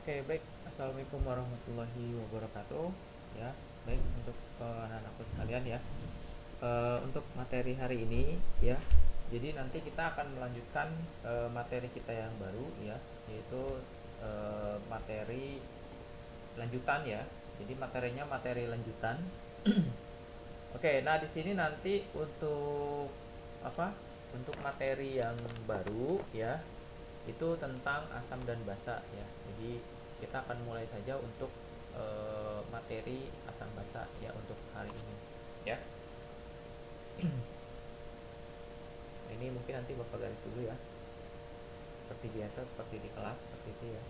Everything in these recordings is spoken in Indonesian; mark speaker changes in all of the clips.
Speaker 1: Oke, baik. Assalamualaikum warahmatullahi wabarakatuh. Ya, baik untuk anak-anakku sekalian ya. Untuk materi hari ini ya. Jadi nanti kita akan melanjutkan materi kita yang baru ya, yaitu materi lanjutan ya. Jadi materinya materi lanjutan. Oke, nah di sini nanti untuk apa? Untuk materi yang baru ya, itu tentang asam dan basa ya. Jadi kita akan mulai saja untuk materi asam basa ya untuk hari ini ya. Nah, ini mungkin nanti Bapak garis dulu ya. Seperti biasa, seperti di kelas, seperti itu ya.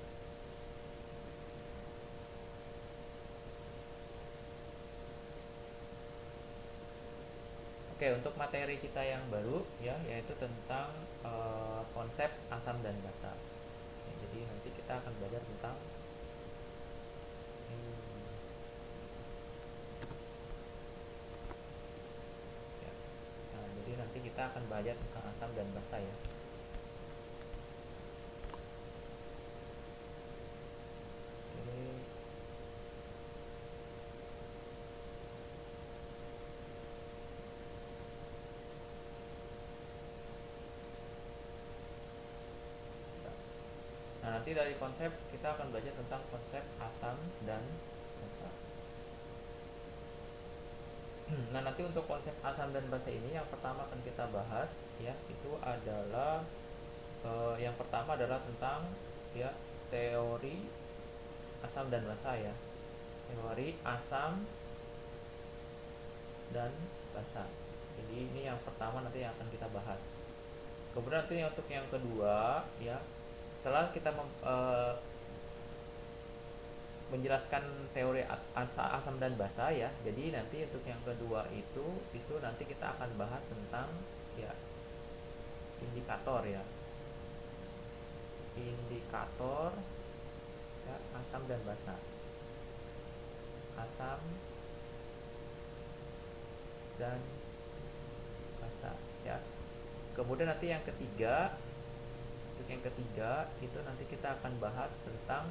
Speaker 1: Oke, untuk materi kita yang baru ya, yaitu tentang konsep asam dan basa. Ya, jadi nanti kita akan belajar tentang ya. Nah, jadi nanti kita akan belajar tentang asam dan basa ya. Oke. Nah, nanti dari konsep kita akan belajar tentang konsep asam dan basa. Nah, nanti untuk konsep asam dan basa ini yang pertama akan kita bahas ya, itu adalah yang pertama adalah tentang ya teori asam dan basa ya. Teori asam dan basa. Jadi ini yang pertama nanti yang akan kita bahas. Kemudian nanti untuk yang kedua ya, setelah kita menjelaskan teori asam dan basa ya. Jadi nanti untuk yang kedua itu nanti kita akan bahas tentang ya indikator ya. Indikator ya asam dan basa. Asam dan basa ya. Kemudian nanti yang ketiga, untuk yang ketiga itu nanti kita akan bahas tentang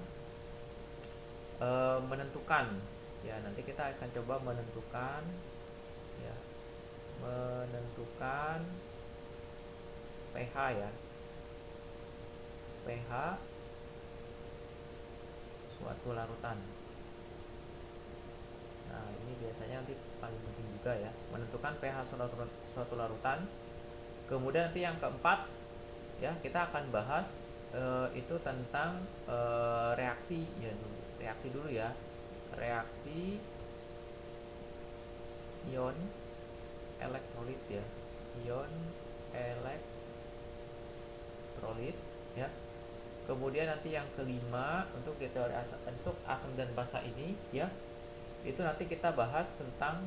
Speaker 1: menentukan ya. Nanti kita akan coba menentukan ya, menentukan pH ya, pH suatu larutan. Nah, ini biasanya nanti paling penting juga ya, menentukan pH suatu larutan. Kemudian nanti yang keempat ya, kita akan bahas itu tentang reaksi ya dulu. Reaksi dulu ya. Reaksi ion elektrolit ya. Ion elektrolit ya. Kemudian nanti yang kelima untuk teori asam dan basa ini ya, itu nanti kita bahas tentang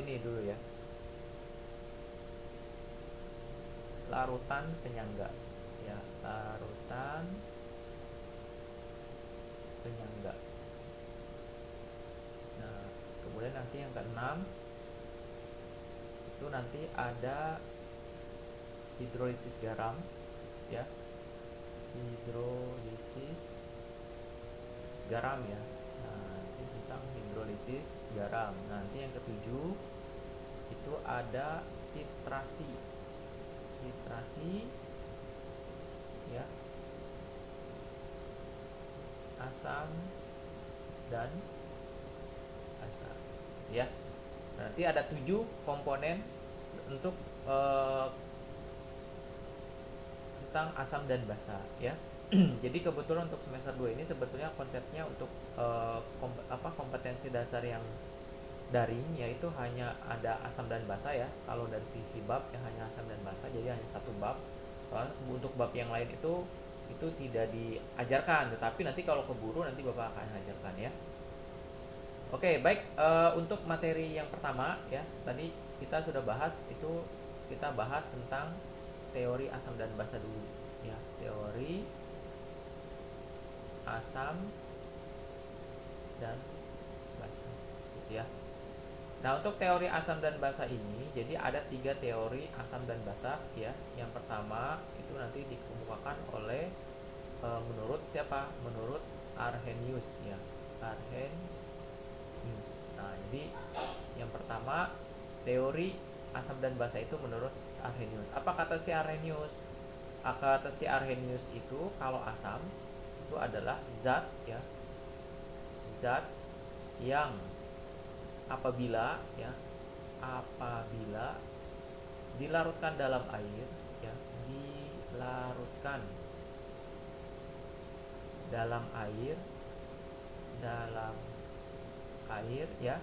Speaker 1: ini dulu ya, larutan penyangga ya, larutan penyangga. Nah, kemudian nanti yang keenam itu nanti ada hidrolisis garam ya, hidrolisis garam ya. Nah, ini tentang hidrolisis garam. Nanti yang ketujuh itu ada titrasi, titrasi ya asam dan basa ya. Nanti ada 7 komponen untuk tentang asam dan basa ya. Jadi kebetulan untuk semester 2 ini sebetulnya konsepnya untuk kompetensi dasar yang daring, yaitu hanya ada asam dan basa ya. Kalau dari sisi bab yang hanya asam dan basa, jadi hanya satu bab. Kalau untuk bab yang lain itu tidak diajarkan, tetapi nanti kalau keburu nanti Bapak akan ajarkan ya. Oke, baik. Untuk materi yang pertama ya, tadi kita sudah bahas, itu kita bahas tentang teori asam dan basa dulu ya. Teori asam dan basa gitu ya. Nah, untuk teori asam dan basa ini, jadi ada 3 teori asam dan basa ya. Yang pertama itu nanti dikemukakan oleh menurut siapa? Menurut Arrhenius ya, Arrhenius. Nah, jadi yang pertama, teori asam dan basa itu menurut Arrhenius. Apa kata si Arrhenius? Kata si Arrhenius itu kalau asam itu adalah zat ya, zat yang apabila dilarutkan dalam air ya, dilarutkan dalam air ya,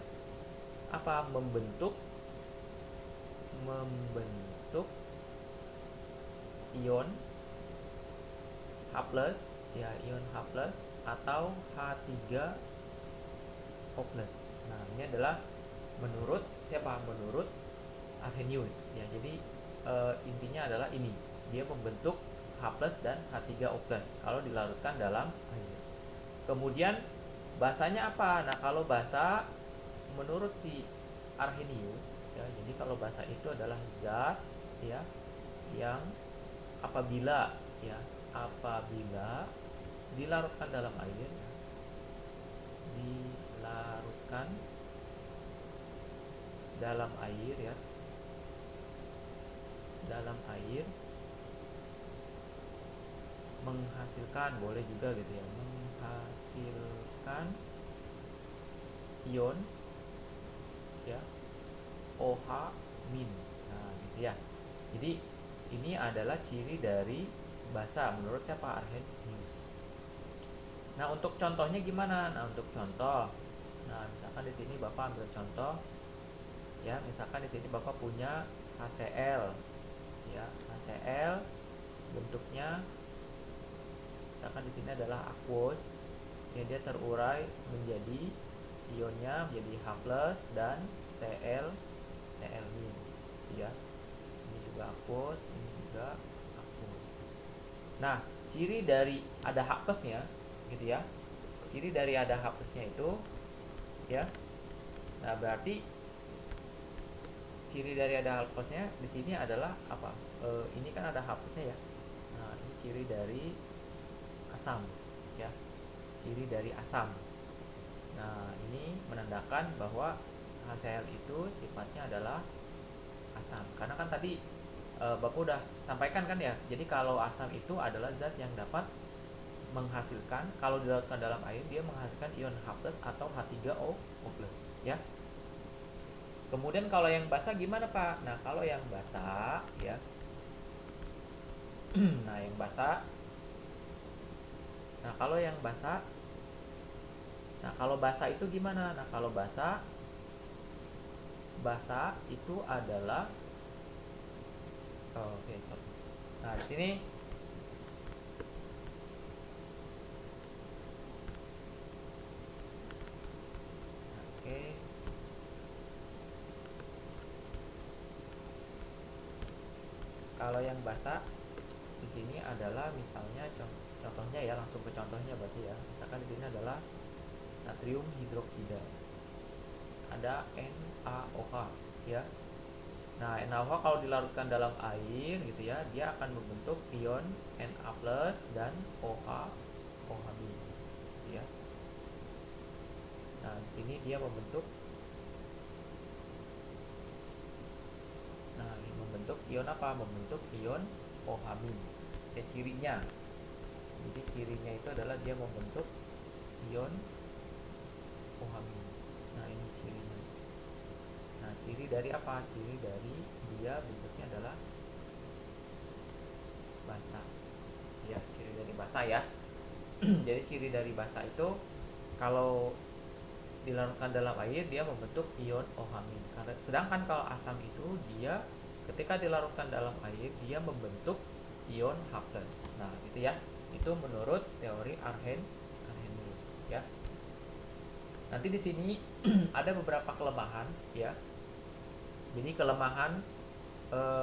Speaker 1: apa, membentuk ion H+ ya, ion H+ atau H3O+. Nah, ini adalah menurut siapa? Menurut Arrhenius ya. Jadi intinya adalah ini, dia membentuk H+ dan H3O+ kalau dilarutkan dalam air. Kemudian basanya apa? Nah, kalau basa menurut si Arrhenius ya, jadi kalau basa itu adalah zat ya yang apabila dilarutkan dalam air, ya, dalam air menghasilkan, boleh juga gitu ya, menghasilkan ion ya OH-. Nah, gitu ya. Jadi ini adalah ciri dari basa menurut siapa? Arrhenius. Nah, untuk contohnya gimana? Nah, untuk contoh, nah misalkan di sini Bapak ambil contoh ya, misalkan di sini Bapak punya HCl ya, HCl bentuknya misalkan di sini adalah aqueous ya, dia terurai menjadi ionnya menjadi H+ dan Cl ya. Ini juga aqueous, ini juga aqueous. Nah, ciri dari ada H+-nya gitu ya. Ciri dari ada H+-nya itu ya. Nah, berarti ciri dari ada H+-nya di sini adalah apa? Ini kan ada H+-nya ya. Nah, ini ciri dari asam ya. Ciri dari asam. Nah, ini menandakan bahwa HCl itu sifatnya adalah asam. Karena kan tadi Bapak udah sampaikan kan ya. Jadi kalau asam itu adalah zat yang dapat menghasilkan, kalau dilarutkan dalam air dia menghasilkan ion H+ atau H3O+ ya. Kemudian kalau yang basa gimana, Pak? Nah, kalau yang basa ya. Nah, yang basa. Nah, kalau yang basa. Nah, kalau basa itu gimana? Nah, kalau basa itu adalah Nah, di sini kalau yang basa di sini adalah misalnya contohnya ya, langsung ke contohnya berarti ya. Misalkan di sini adalah natrium hidroksida. Ada NaOH ya. Nah, NaOH kalau dilarutkan dalam air gitu ya, dia akan membentuk ion Na+ dan OH ya. Nah, di sini dia membentuk ion apa? Membentuk ion OH-. Ya, cirinya. Jadi cirinya itu adalah dia membentuk ion OH-. Nah, ini cirinya. Nah, ciri dari apa? Ciri dari dia bentuknya adalah basa. Ya, ciri dari basa ya. Jadi ciri dari basa itu kalau dilarutkan dalam air dia membentuk ion OH-. Sedangkan kalau asam itu dia ketika dilarutkan dalam air dia membentuk ion H+. Nah, gitu ya. Itu menurut teori Arrhenius ya. Nanti di sini ada beberapa kelemahan ya. Jadi kelemahan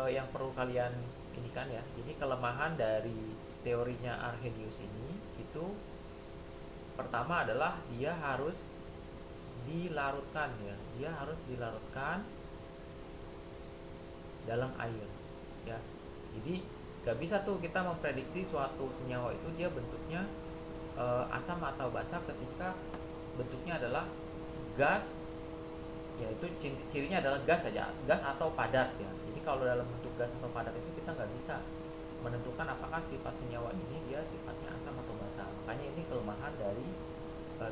Speaker 1: yang perlu kalian ini kan ya. Jadi kelemahan dari teorinya Arrhenius ini itu pertama adalah dia harus dilarutkan ya. Dia harus dilarutkan dalam air ya. Jadi gak bisa tuh kita memprediksi suatu senyawa itu dia bentuknya asam atau basa ketika bentuknya adalah gas, yaitu cirinya adalah gas saja, gas atau padat ya. Jadi kalau dalam bentuk gas atau padat itu kita nggak bisa menentukan apakah sifat senyawa ini dia sifatnya asam atau basa. Makanya ini kelemahan dari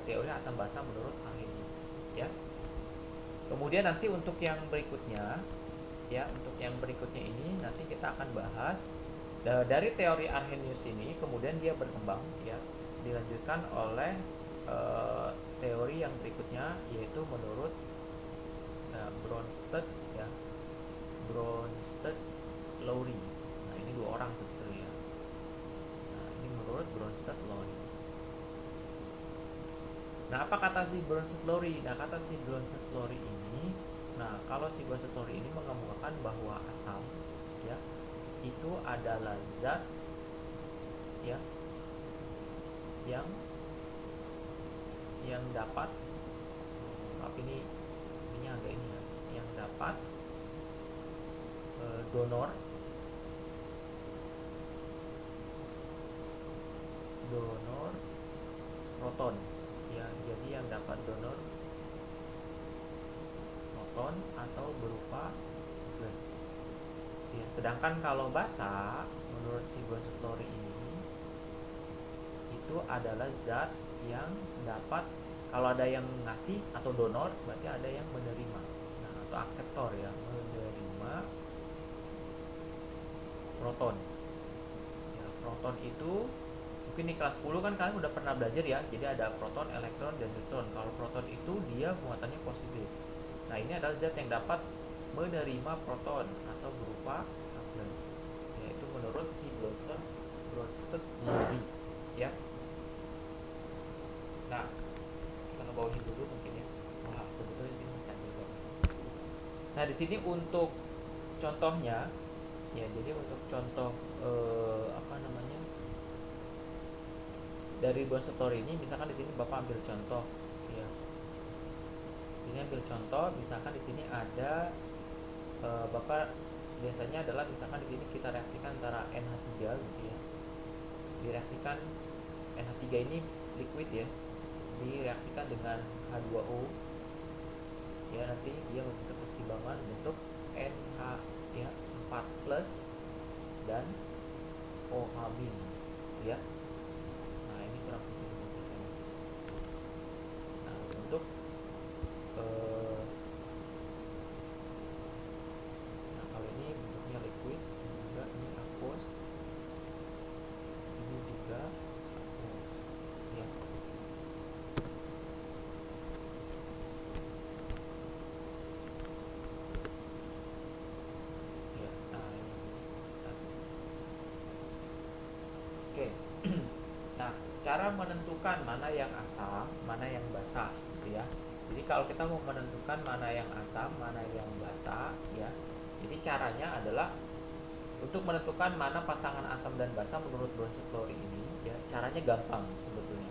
Speaker 1: teori asam basa menurut Arrhenius ya. Kemudian nanti untuk yang berikutnya ya, untuk yang berikutnya ini nanti kita akan bahas dari teori Arrhenius ini, kemudian dia berkembang ya, dilanjutkan oleh teori yang berikutnya, yaitu menurut Bronsted ya, Bronsted Lowry. Nah ini dua orang sebetulnya. Nah ini menurut Bronsted Lowry. Nah apa kata si Bronsted Lowry? Nah kata si Bronsted Lowry ini, nah kalau si Bronsted Lowry ini mengemukakan bahwa asam ya itu adalah zat ya yang dapat, maaf ini agak ini ya, yang dapat donor proton ya. Jadi yang dapat donor proton atau berupa plus ya. Sedangkan kalau basa menurut si Bronsted Lowry ini itu adalah zat yang dapat, kalau ada yang ngasih atau donor berarti ada yang menerima, nah atau akseptor ya, menerima proton ya. Proton itu mungkin di kelas 10 kan kalian udah pernah belajar ya, jadi ada proton, elektron, dan neutron. Kalau proton itu dia muatannya positif. Nah ini adalah zat yang dapat menerima proton atau berupa plus, yaitu menurut si Bronsted Lowry ya. Nah kita ngebawahin dulu mungkin ya. Wah sebetulnya sini masih ada juga. Nah di sini untuk contohnya ya, jadi untuk contoh apa namanya dari Bronsted Lowry ini, misalkan di sini Bapak ambil contoh ya. Ini ambil contoh, misalkan di sini ada Bapak biasanya adalah misalkan di sini kita reaksikan antara NH3 gitu ya. Direaksikan NH3 ini liquid ya, direaksikan dengan H2O ya, nanti dia membentuk keseimbangan bentuk NH ya 4 plus dan OH- ya. Nah ini kurang di sini. Nah untuk nah kalau ini bentuknya liquid, juga ini aqueous, ini juga aqueous ya. Ya, nah ini. Oke. Nah, cara menentukan mana yang asam, mana yang basa gitu ya. Jadi kalau kita mau menentukan mana yang asam, mana yang basa ya. Jadi caranya adalah untuk menentukan mana pasangan asam dan basa menurut Bronsted Lowry ini ya, caranya gampang sebetulnya.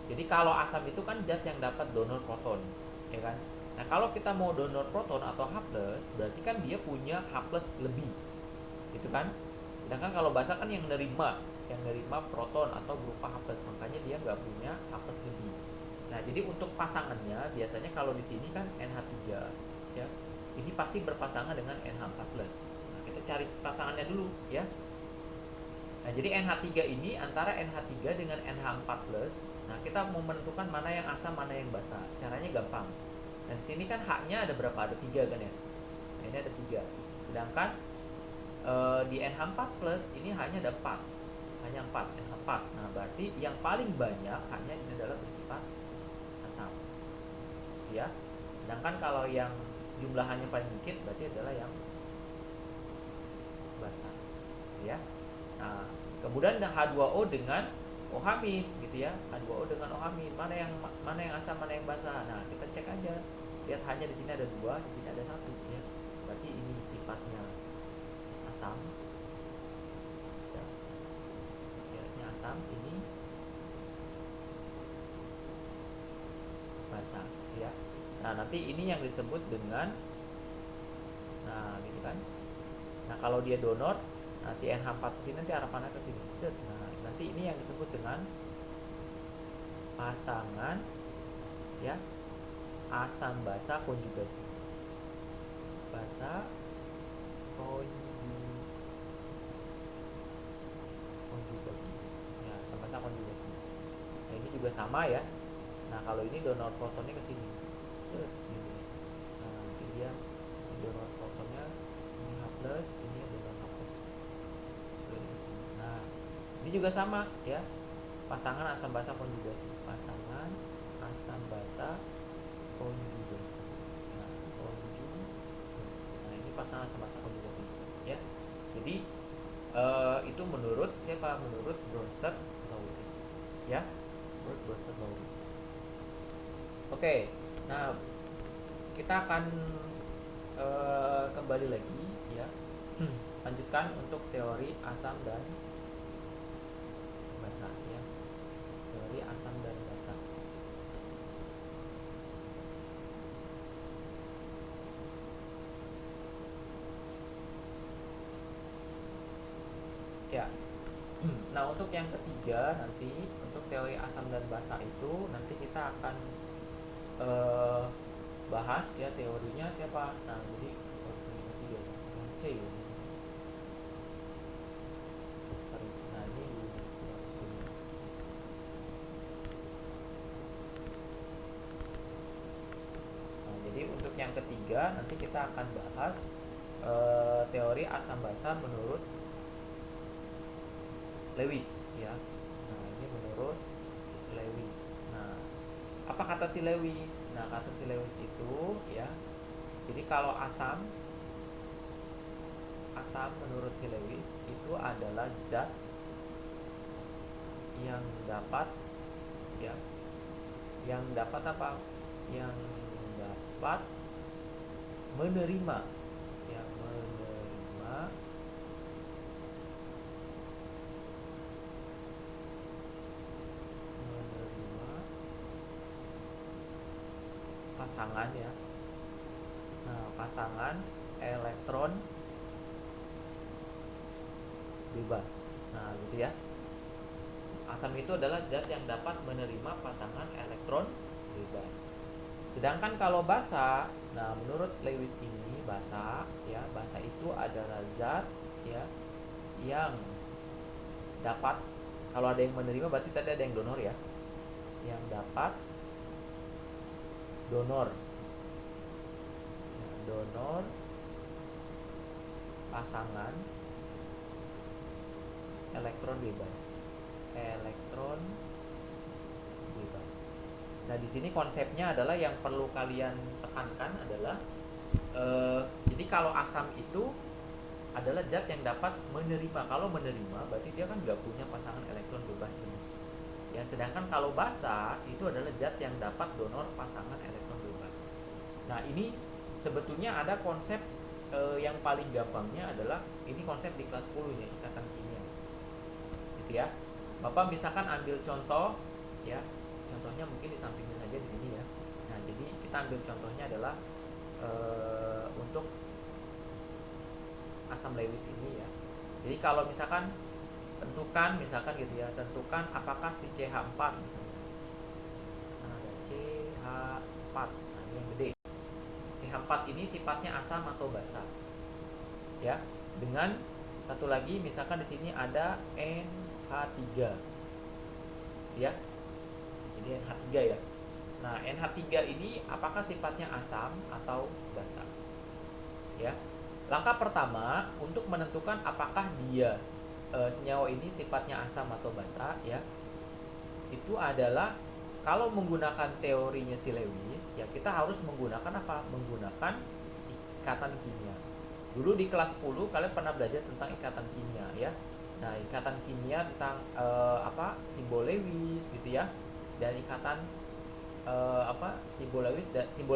Speaker 1: Jadi kalau asam itu kan zat yang dapat donor proton, ya kan? Nah, kalau kita mau donor proton atau H+, berarti kan dia punya H+ lebih. Gitu kan? Sedangkan kalau basa kan yang nerima proton atau berupa H+, makanya dia nggak punya H+ lebih. Nah, jadi untuk pasangannya biasanya kalau di sini kan NH3 ya. Ini pasti berpasangan dengan NH4+. Nah, kita cari pasangannya dulu ya. Nah, jadi NH3 ini antara NH3 dengan NH4+. Nah, kita mau menentukan mana yang asam, mana yang basa. Caranya gampang. Nah, di sini kan H-nya ada berapa? Ada 3 kan ya. Nah, ini ada 3. Sedangkan di NH4+ ini hanya ada 4. Hanya 4, NH4. Nah, berarti yang paling banyak hanya ini adalah bersifat asam. Ya. Sedangkan kalau yang jumlahannya paling dikit berarti adalah yang basa. Ya. Nah, kemudian H2O dengan OH- gitu ya. H2O dengan OH-, mana yang asam, mana yang basa. Nah, kita cek aja. Lihat hanya di sini ada 2, di sini ada 1 ya. Berarti ini sifatnya asam. Ya. Sifatnya asam, ini basa ya. Nah, nanti ini yang disebut dengan, nah gitu kan. Nah, kalau dia donor, nah si NH4 sini nanti arah panah ke sini. Set. Nah, nanti ini yang disebut dengan pasangan ya asam basa konjugasi. Basa konjugasi. Ya, asam basa konjugasi. Nah, ini juga sama ya. Nah, kalau ini donor protonnya ke sini. Set gitu. Nah, nanti dia donor protonnya ini H+, ini donor H+. Nah, ini juga sama ya. Pasangan asam basa konjugasi. Pasangan asam basa konjugasi. Nah, konjugasi. Nah, ini pasangan asam basa konjugasi ya. Jadi itu menurut siapa? Menurut Bronsted-Lowry ya. Menurut Bronsted-Lowry. Oke. Nah, kita akan kembali lagi ya. Lanjutkan untuk teori asam dan basa ya. Teori asam dan basa. Ya. Nah, untuk yang ketiga nanti untuk teori asam dan basa itu nanti kita akan bahas ya teorinya siapa. Nah, jadi yang ketiga yang C ya. Nah, ini nah, jadi untuk yang ketiga nanti kita akan bahas teori asam basa menurut Lewis ya. Nah, ini menurut Lewis. Nah, apa kata si Lewis? Nah, kata si Lewis itu ya. Jadi kalau asam menurut si Lewis itu adalah zat yang dapat ya, yang dapat apa? Yang dapat menerima pasangan ya. Nah, pasangan elektron bebas. Nah, gitu ya. Asam itu adalah zat yang dapat menerima pasangan elektron bebas. Sedangkan kalau basa, nah menurut Lewis ini basa ya, basa itu adalah zat ya yang dapat, kalau ada yang menerima berarti tadi ada yang donor ya. Yang dapat donor pasangan elektron bebas. Nah, di sini konsepnya adalah yang perlu kalian tekankan adalah jadi kalau asam itu adalah zat yang dapat menerima. Kalau menerima berarti dia kan nggak punya pasangan elektron bebas ini. Ya, sedangkan kalau basa itu adalah zat yang dapat donor pasangan elektron bebas. Nah, ini sebetulnya ada konsep yang paling gampangnya adalah ini konsep di kelas 10 ya, ikatan kimia. Gitu ya. Bapak misalkan ambil contoh ya. Contohnya mungkin di sampingnya saja di sini ya. Nah, jadi kita ambil contohnya adalah untuk asam Lewis ini ya. Jadi kalau misalkan tentukan misalkan gitu ya, tentukan apakah si CH4 misalnya. Misalkan ada CH4. Nah, ini yang gede. CH4 ini sifatnya asam atau basa. Ya. Dengan satu lagi misalkan di sini ada NH3. Ya. Jadi NH3 ya. Nah, NH3 ini apakah sifatnya asam atau basa? Ya. Langkah pertama untuk menentukan apakah dia senyawa ini sifatnya asam atau basa ya. Itu adalah kalau menggunakan teorinya si Lewis, ya kita harus menggunakan apa? Menggunakan ikatan kimia. Dulu di kelas 10 kalian pernah belajar tentang ikatan kimia ya. Nah, ikatan kimia tentang simbol Lewis gitu ya. Dan ikatan simbol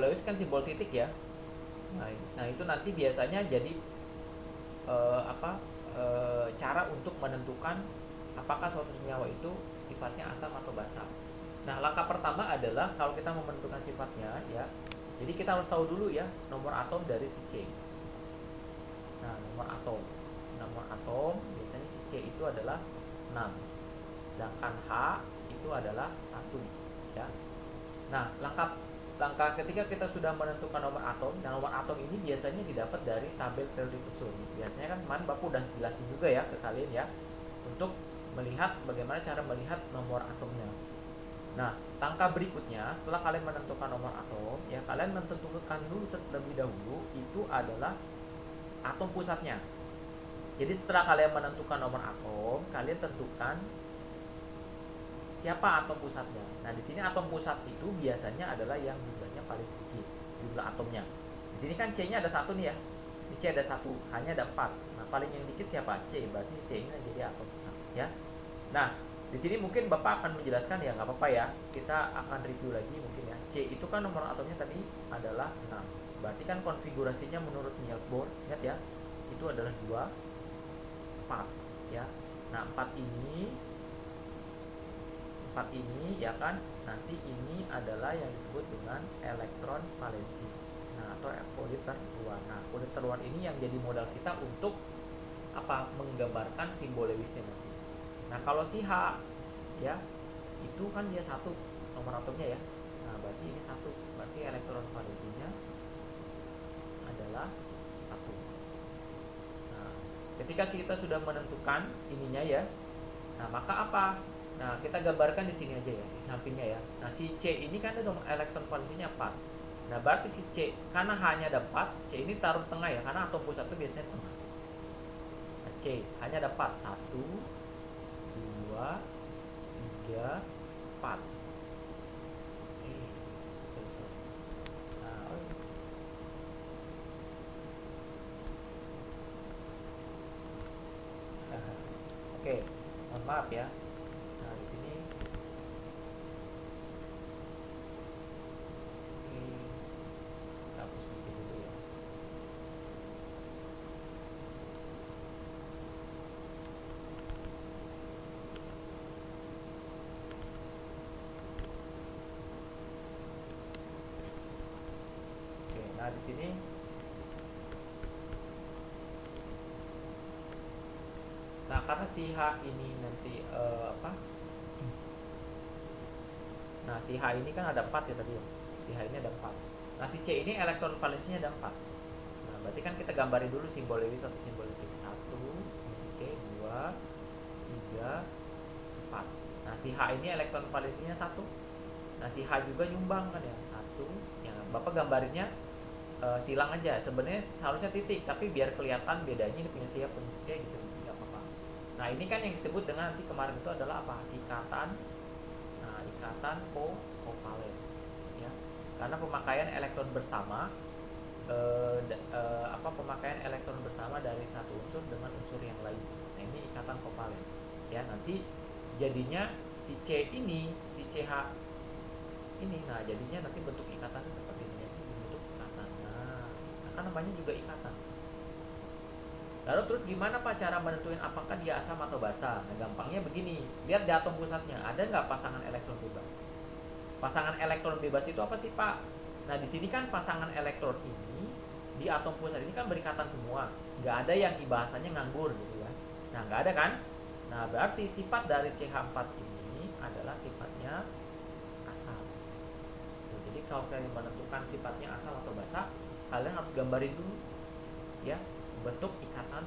Speaker 1: Lewis kan simbol titik ya. Nah, itu nanti biasanya jadi cara untuk menentukan apakah suatu senyawa itu sifatnya asam atau basa. Nah, langkah pertama adalah kalau kita mau menentukan sifatnya ya. Jadi kita harus tahu dulu ya nomor atom dari si C. Nah, nomor atom biasanya si C itu adalah 6. Sedangkan H itu adalah 1. ya. Nah, langkah ketiga kita sudah menentukan nomor atom. Dan nomor atom ini biasanya didapat dari tabel periodic unsur. Biasanya kan kemarin Bapak udah jelasin juga ya ke kalian ya, untuk melihat bagaimana cara melihat nomor atomnya. Nah, langkah berikutnya setelah kalian menentukan nomor atom, ya kalian menentukan dulu terlebih dahulu itu adalah atom pusatnya. Jadi setelah kalian menentukan nomor atom, kalian tentukan siapa atom pusatnya. Nah, di sini atom pusat itu biasanya adalah yang jumlahnya paling sedikit, jumlah atomnya. Di sini kan C-nya ada satu nih ya. Di C ada satu, hanya ada 4. Nah, paling yang dikit siapa? C. Berarti C ini jadi atom pusat ya. Nah, di sini mungkin Bapak akan menjelaskan ya, nggak apa-apa ya. Kita akan review lagi mungkin ya. C itu kan nomor atomnya tadi adalah 6. Berarti kan konfigurasinya menurut Niels Bohr, ingat ya, itu adalah 2, 4 ya. Nah, 4 ini ya kan, nanti ini adalah yang disebut dengan elektron valensi. Nah, atau kode terluar. Nah, kode terluar ini yang jadi modal kita untuk apa? Menggambarkan simbol Lewisnya nanti. Nah, kalau si H ya, itu kan dia satu nomor atomnya ya. Nah, berarti ini satu. Berarti elektron valensinya adalah satu. Nah, ketika kita sudah menentukan ininya ya, nah maka apa? Nah, kita gambarkan di sini aja ya, di sampingnya ya. Nah, si C ini kan ada nomor elektron valensinya 4. Nah, berarti si C, karena hanya ada 4, C ini taruh tengah ya, karena atom pusat itu biasanya tengah. Nah, C hanya ada 4, 1, 2, 3, 4. Selesai. Nah, oke, mohon maaf ya. Nah, di sini kita hapus sedikit dulu ya. Oke, nah di sini nah karena si H ini nanti apa? Nah, si H ini kan ada 4 ya tadi ya. Si H ini ada 4. Nah, si C ini elektron valensinya ada 4. Nah, berarti kan kita gambarin dulu simbol Lewis atau simbol Lewis. 1, ini si C, 2, 3, 4. Nah, si H ini elektron valensinya 1. Nah, si H juga nyumbang kan ya. 1. Ya, Bapak gambarinnya silang aja. Sebenarnya seharusnya titik, tapi biar kelihatan bedanya ini punya si A, punya si C gitu. Enggak apa-apa. Nah, ini kan yang disebut dengan nanti kemarin itu adalah apa? Ikatan kovalen ya, karena pemakaian elektron bersama pemakaian elektron bersama dari satu unsur dengan unsur yang lain. Nah, ini ikatan kovalen ya. Nanti jadinya si C ini, si CH ini, nah jadinya nanti bentuk ikatannya seperti ini, bentuk ikatan. Nah, kan namanya juga ikatan. Lalu terus gimana Pak cara menentuin apakah dia asam atau basa? Nah, gampangnya begini, lihat di atom pusatnya ada nggak pasangan elektron bebas. Pasangan elektron bebas itu apa sih Pak? Nah, di sini kan pasangan elektron ini di atom pusat ini kan berikatan semua, nggak ada yang bahasanya nganggur gitu ya. Nah, nggak ada kan? Nah, berarti sifat dari CH4 ini adalah sifatnya asam. Nah, jadi kalau kalian menentukan sifatnya asam atau basa, kalian harus gambarin dulu ya bentuk ikatan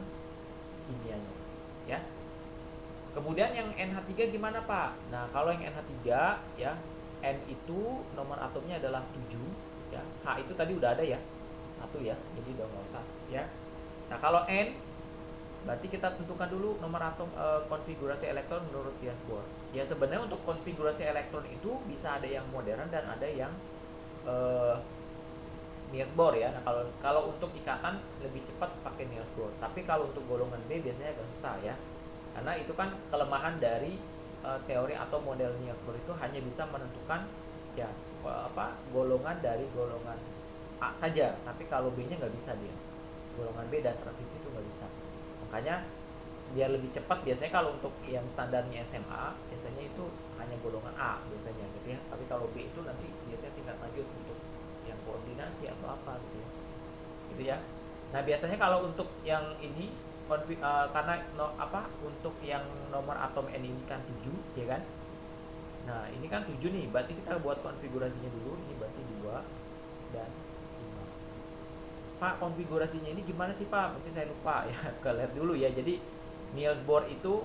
Speaker 1: kimianya ya. Kemudian yang NH3 gimana Pak? Nah, kalau yang NH3 ya, N itu nomor atomnya adalah 7 ya. H itu tadi udah ada ya, 1 ya, jadi udah nggak usah ya. Nah, kalau N berarti kita tentukan dulu nomor atom konfigurasi elektron menurut Niels Bohr. Ya, sebenarnya untuk konfigurasi elektron itu bisa ada yang modern dan ada yang Niels Bohr ya. Nah, kalau untuk ikatan lebih cepat pakai Niels Bohr. Tapi kalau untuk golongan B biasanya agak susah ya. Karena itu kan kelemahan dari teori atau model Niels Bohr itu hanya bisa menentukan ya golongan dari golongan A saja. Tapi kalau B-nya nggak bisa dia. Golongan B dan transisi itu nggak bisa. Makanya biar lebih cepat biasanya kalau untuk yang standarnya SMA biasanya itu hanya golongan A biasanya gitu ya. Tapi kalau B itu nanti biasanya tingkat lanjut untuk yang koordinasi atau apa gitu ya. Gitu ya. Nah, biasanya kalau untuk yang ini karena untuk yang nomor atom N ini kan 7 ya kan. Nah, ini kan 7 nih, berarti kita buat konfigurasinya dulu. Ini berarti 2 dan 5. Pak, konfigurasinya ini gimana sih Pak? Mungkin saya lupa ya, ke lihat dulu ya. Jadi Niels Bohr itu,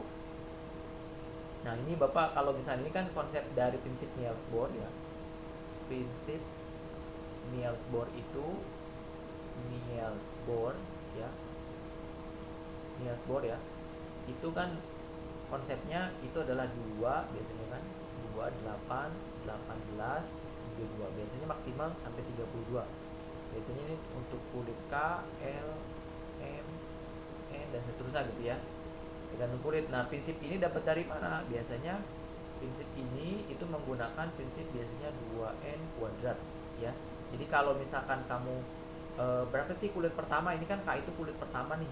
Speaker 1: nah ini Bapak kalau misalnya ini kan konsep dari prinsip Niels Bohr ya. Prinsip Niels Bohr itu, Niels Bohr ya, Niels Bohr ya, itu kan konsepnya itu adalah 2 biasanya kan, 2, 8, 18, 32, biasanya maksimal sampai 32. Biasanya ini untuk kulit K, L, M, N dan seterusnya gitu ya, tergantung kulit. Nah, prinsip ini dapat dari mana? Biasanya prinsip ini itu menggunakan prinsip biasanya 2n kuadrat ya. Jadi kalau misalkan kamu berapa sih kulit pertama, ini kan K itu kulit pertama nih,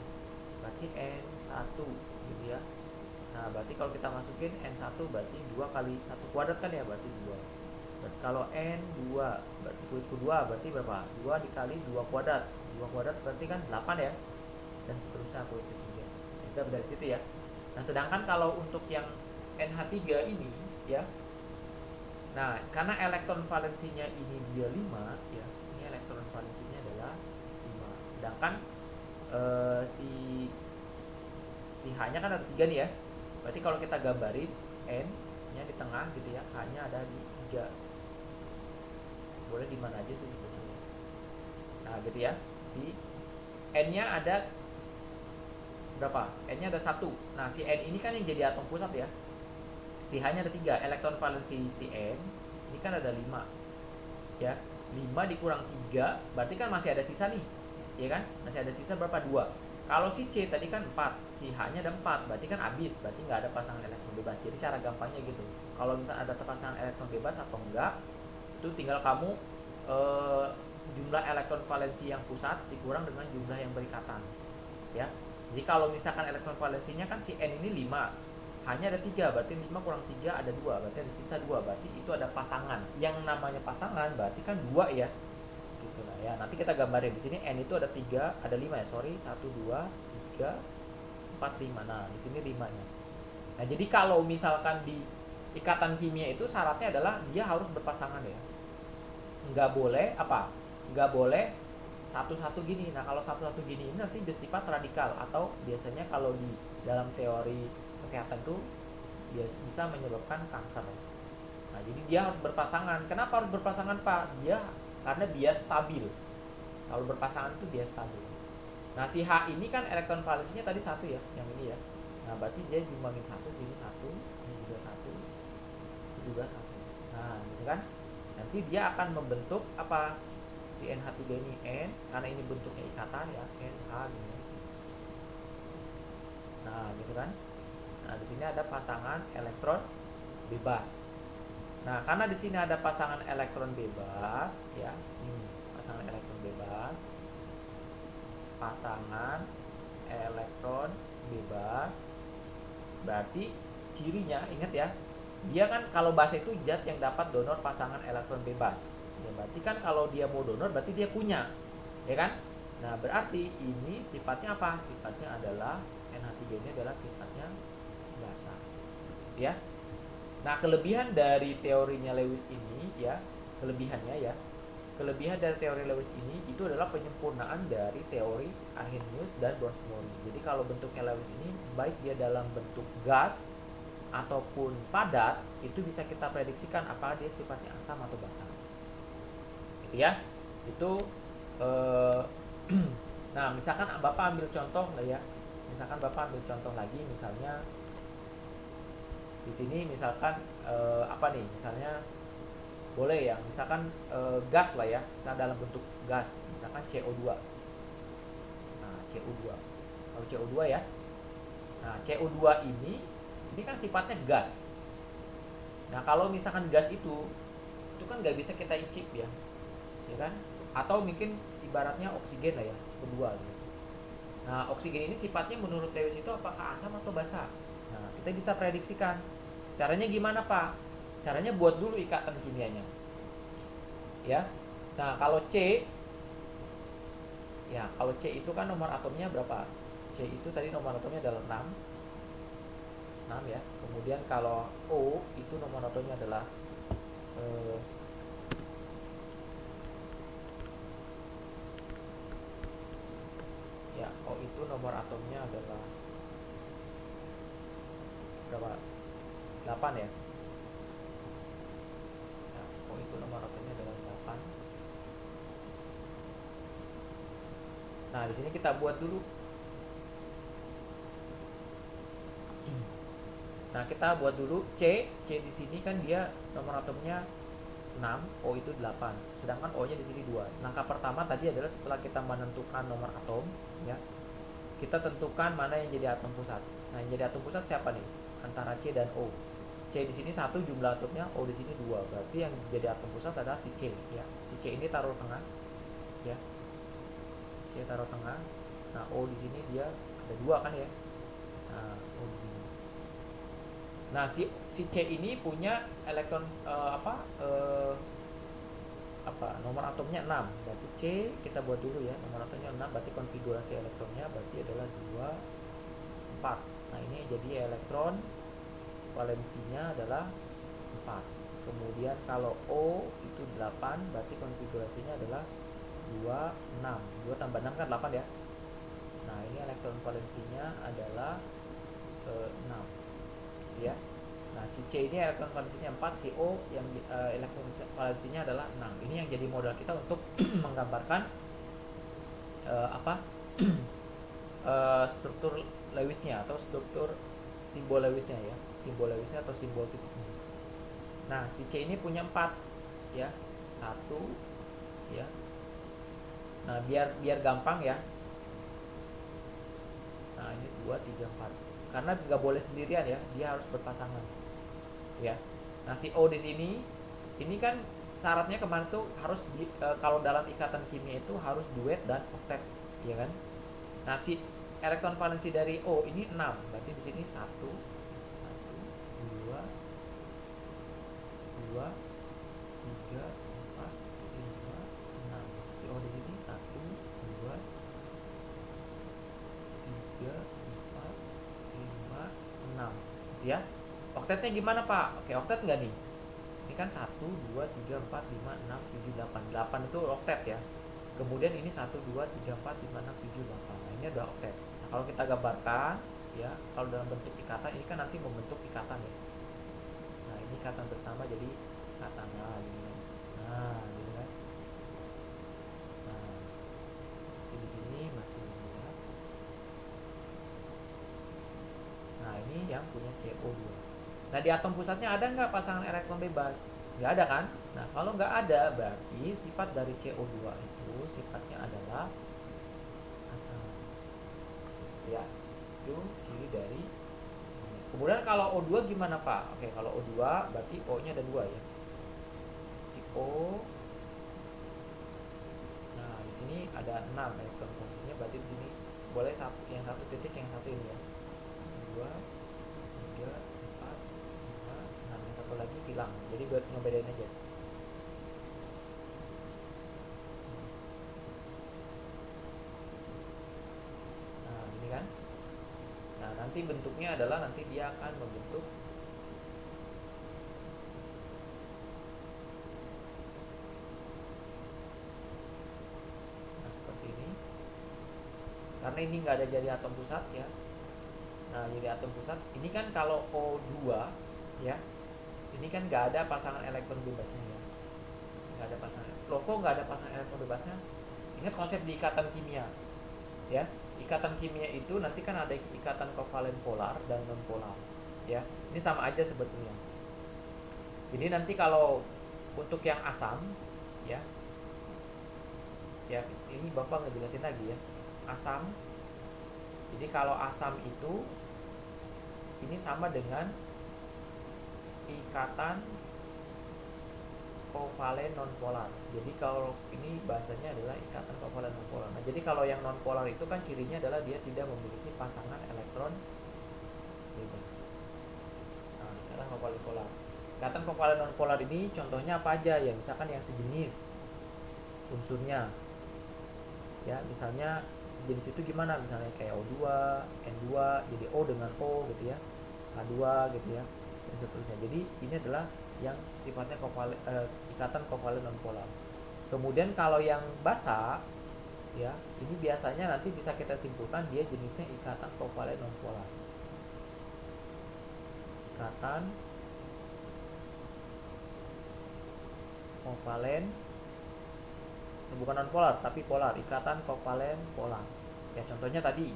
Speaker 1: berarti N1 gitu ya. Nah, berarti kalau kita masukin N1 berarti 2 kali 1 kuadrat kan ya, berarti 2. Berarti kalau N2 berarti kulit kedua berarti berapa? 2 dikali 2 kuadrat. 2 kuadrat berarti kan 8 ya. Dan seterusnya kulit ketiga. Kita dari situ ya. Nah, sedangkan kalau untuk yang NH3 ini ya. Nah, karena elektron valensinya ini dia 5 ya. Ini elektron valensinya adalah 5. Sedangkan si H-nya kan ada 3 nih ya. Berarti kalau kita gambarin N-nya di tengah gitu ya, H-nya ada di 3. Boleh di mana aja sih sebetulnya. Nah, gitu ya. Di N-nya ada berapa? N-nya ada 1. Nah, si N ini kan yang jadi atom pusat ya. Si H-nya ada 3. Elektron valensi si N ini kan ada 5. Ya. 5 dikurang 3 berarti kan masih ada sisa nih. Ya kan? Masih ada sisa berapa? 2. Kalau si C tadi kan 4, si H-nya ada 4, berarti kan habis, berarti nggak ada pasangan elektron bebas. Jadi cara gampangnya gitu. Kalau misalnya ada pasangan elektron bebas atau enggak, itu tinggal kamu jumlah elektron valensi yang pusat dikurang dengan jumlah yang berikatan. Ya. Jadi kalau misalkan elektron valensinya kan si N ini 5, H-nya ada 3, berarti 5 kurang 3 ada 2, berarti ada sisa 2, berarti itu ada pasangan. Yang namanya pasangan berarti kan 2 ya. Gitu lah ya. Nanti kita gambarin di sini N itu ada 3, ada 5 ya, sorry. 1 2 3 4 5. Nah, di sini 5-nya. Nah, jadi kalau misalkan di ikatan kimia itu syaratnya adalah dia harus berpasangan ya. Nggak boleh apa? Nggak boleh satu-satu gini. Nah, kalau satu-satu gini ini nanti bersifat radikal, atau biasanya kalau di dalam teori kesehatan tuh bisa menyebabkan kanker. Nah, jadi dia harus berpasangan. Kenapa harus berpasangan, Pak? Karena biar stabil. Kalau berpasangan itu biar stabil. Nah, si H ini kan elektron valensinya tadi 1 ya, yang ini ya. Nah, berarti dia jumbangin 1, sini 1, ini juga 1, ini juga 1. Nah, gitu kan? Nanti dia akan membentuk apa? Si NH3 ini N, karena ini bentuknya ikatan ya, NH gini. Nah, gitu kan? Nah, di sini ada pasangan elektron bebas. Nah, karena di sini ada pasangan elektron bebas ya, ini pasangan elektron bebas. Pasangan elektron bebas. Berarti cirinya ingat ya, dia kan kalau bahasa itu zat yang dapat donor pasangan elektron bebas. Ya, berarti kan kalau dia mau donor berarti dia punya. Ya kan? Nah, berarti ini sifatnya apa? Sifatnya adalah NH3 ini adalah sifatnya basa. Ya. Nah, kelebihan dari teorinya Lewis ini ya, kelebihan dari teori Lewis ini itu adalah penyempurnaan dari teori Arrhenius dan Bronsted. Jadi kalau bentuknya Lewis ini baik dia dalam bentuk gas ataupun padat, itu bisa kita prediksikan apakah dia sifatnya asam atau basa. Gitu ya. Itu nah, misalkan Bapak ambil contoh lah ya. Misalkan Bapak ambil contoh lagi, misalnya di sini misalkan apa nih? Misalnya boleh ya, misalkan gas lah ya, misalnya dalam bentuk gas, misalkan CO2. Nah, CO2. Kalau CO2 ya. Nah, CO2 ini kan sifatnya gas. Nah, kalau misalkan gas itu kan nggak bisa kita icip ya. Ya kan? Atau mungkin ibaratnya oksigen lah ya, kedua gitu. Nah, oksigen ini sifatnya menurut Lewis itu apakah asam atau basa? Nah, kita bisa prediksikan. Caranya gimana, Pak? Caranya buat dulu ikatan kimianya. Ya. Nah, kalau C itu kan nomor atomnya berapa? C itu tadi nomor atomnya adalah 6. 6 ya. Kemudian kalau O itu nomor atomnya adalah eh, ya, O itu nomor atomnya adalah berapa? 8 ya. Nah, O itu nomor atomnya adalah 8. Nah, di sini kita buat dulu. Nah, kita buat dulu C. C di sini kan dia nomor atomnya 6, O itu 8. Sedangkan O-nya di sini 2. Langkah pertama tadi adalah setelah kita menentukan nomor atom, ya. Kita tentukan mana yang jadi atom pusat. Nah, yang jadi atom pusat siapa nih? Antara C dan O. C di sini 1 jumlah atomnya, O di sini 2. Berarti yang jadi atom pusat adalah si C, ya. Si C ini taruh tengah, ya. C taruh tengah. Nah, O di sini dia ada 2 kan ya. Nah, O di sini. Nah, si C ini punya elektron nomor atomnya 6. Berarti C kita buat dulu ya, nomor atomnya 6, berarti konfigurasi elektronnya berarti adalah 2 4. Nah, ini jadi elektron valensinya adalah 4. Kemudian kalau O itu 8, berarti konfigurasinya adalah 2 6. 2 tambah 6 kan 8 ya. Nah, ini elektron valensinya adalah 6 ya. Nah, si C ini elektron valensinya 4, si O yang elektron valensinya adalah 6. Ini yang jadi modal kita untuk menggambarkan apa struktur Lewisnya atau struktur simbol Lewisnya ya, simbol Lewisnya atau simbol titiknya. Nah, si C ini punya 4 ya, 1 ya. Nah, biar gampang ya. Nah, ini 2 3 4. Karena nggak boleh sendirian ya, dia harus berpasangan. Ya. Nah, si O di sini ini kan syaratnya kemarin tuh harus kalau dalam ikatan kimia itu harus duet dan oktet, ya kan? Nah, si elektron valensi dari O ini 6. Berarti di sini 1 2 2 3 4 5 6. Si O di sini 1 2 3 4 5 6. Ya. Oktetnya gimana, Pak? Oke, oktet nggak nih? Ini kan 1 2 3 4 5 6 7 8. 8 itu oktet ya. Kemudian ini 1 2 3 4 5 6 7 8. Nah, ini ada oktet. Nah, kalau kita gambarkan ya, kalau dalam bentuk ikatan ini kan nanti membentuk ikatan ya. Nah, ini ikatan bersama jadi ikatan ini. Nah, gitu kan. Nah, di sini masih ya. Nah, ini yang punya CO2. Nah, di atom pusatnya ada nggak pasangan elektron bebas? Nggak ada kan? Nah, kalau nggak ada, berarti sifat dari CO2 itu sifatnya adalah asam. Ya, itu ciri dari. Kemudian kalau O2 gimana, Pak? Oke, kalau O2 berarti O-nya ada 2 ya. Di O. Nah, di sini ada 6 elektron posisinya, berarti di sini boleh yang satu titik, yang satu ini ya. 2 3 4 5 6, yang satu lagi silang. Jadi buat ngebedain aja. Nah, ini kan. Nah, nanti bentuknya adalah nanti dia akan membentuk seperti ini. Karena ini nggak ada jadi atom pusat ya. Nah, jadi atom pusat ini kan kalau O2 ya, ini kan nggak ada pasangan elektron bebasnya ya. Nggak ada pasangan. Loh, kok nggak ada pasangan elektron bebasnya? Ingat konsep di ikatan kimia ya. Ikatan kimia itu nanti kan ada ikatan kovalen polar dan non polar ya. Ini sama aja sebetulnya. Jadi nanti kalau untuk yang asam ya, ini Bapak ngejelasin lagi ya. Asam. Jadi kalau asam itu ini sama dengan ikatan kovalen non polar. Jadi kalau ini bahasanya adalah ikatan kovalen non polar. Nah, jadi kalau yang non polar itu kan cirinya adalah dia tidak memiliki pasangan elektron bebas. Nah, ikatan kovalen polar. Ikatan kovalen non polar ini contohnya apa aja ya? Misalkan yang sejenis unsurnya. Ya, misalnya sejenis itu gimana? Misalnya kayak O2, N2, jadi O dengan O gitu ya. H2 gitu ya, dan seterusnya. Jadi ini adalah yang sifatnya ikatan kovalen nonpolar. Kemudian kalau yang basa ya, ini biasanya nanti bisa kita simpulkan dia jenisnya ikatan kovalen nonpolar. Ikatan kovalen, bukan nonpolar tapi polar, ikatan kovalen polar. Ya contohnya tadi,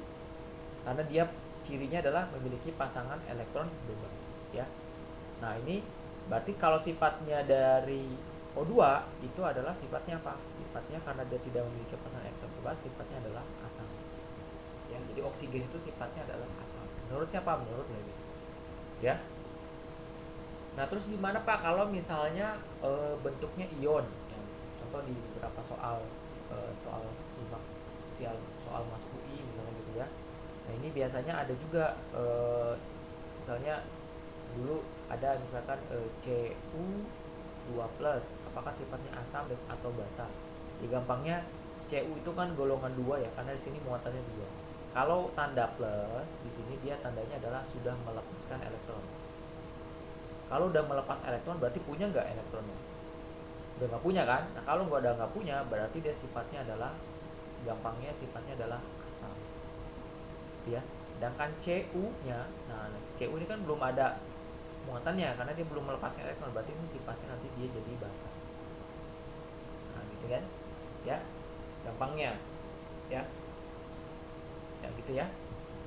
Speaker 1: karena dia cirinya adalah memiliki pasangan elektron bebas ya. Nah ini berarti kalau sifatnya dari O2 itu adalah sifatnya apa? Sifatnya karena dia tidak memiliki pasangan elektron bebas, sifatnya adalah asam ya. Jadi oksigen itu sifatnya adalah asam menurut siapa? Menurut Lewis ya. Nah terus gimana Pak kalau misalnya bentuknya ion ya, contoh di beberapa soal soal simak soal masuk UI misalnya gitu ya. Nah ini biasanya ada juga misalnya dulu ada misalkan Cu2+, apakah sifatnya asam atau basa? Ya gampangnya Cu itu kan golongan 2 ya, karena di sini muatannya 2. Kalau tanda plus di sini dia tandanya adalah sudah melepaskan elektron. Kalau udah melepas elektron berarti punya nggak elektronnya? Udah nggak punya kan? Nah kalau udah nggak punya berarti dia sifatnya adalah, gampangnya sifatnya adalah asam ya. Sedangkan Cu-nya, nah Cu ini kan belum ada muatannya karena dia belum melepaskan elektron, berarti ini sifatnya nanti dia jadi basa. Nah gitu kan ya, gampangnya ya, ya gitu ya.